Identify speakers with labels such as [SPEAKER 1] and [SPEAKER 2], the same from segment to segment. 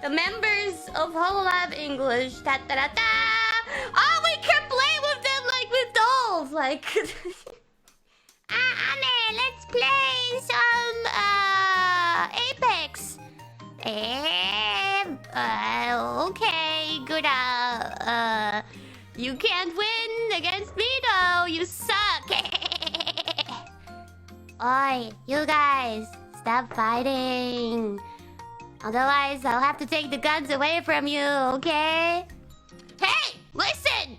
[SPEAKER 1] the members of Hololive English. Ta ta ta ta. Oh, we can play with them like with dolls. Like, Anne, let's play some Apex. Okay, good. You can't win against me though. You suck. Oi, you guys, stop fighting. Otherwise, I'll have to take the guns away from you, okay? Hey, listen!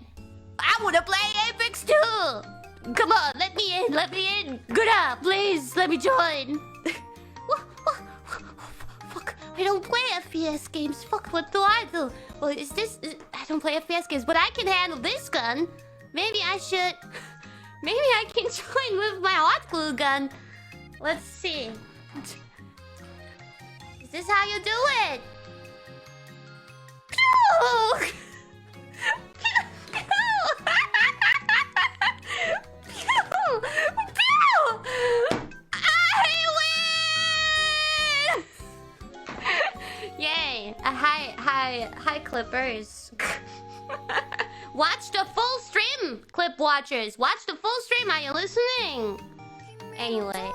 [SPEAKER 1] I wanna play Apex too! Come on, let me in! Good up, please, let me join! Fuck, I don't play FPS games. Fuck, what do I do? Well, I don't play FPS games, but I can handle this gun. Maybe I can join with my hot glue gun. Let's see. Is this how you do it? Pew! I win! Yay! Hi, clippers. Watch the full stream, clip watchers. Watch the full stream. Are you listening? Anyway.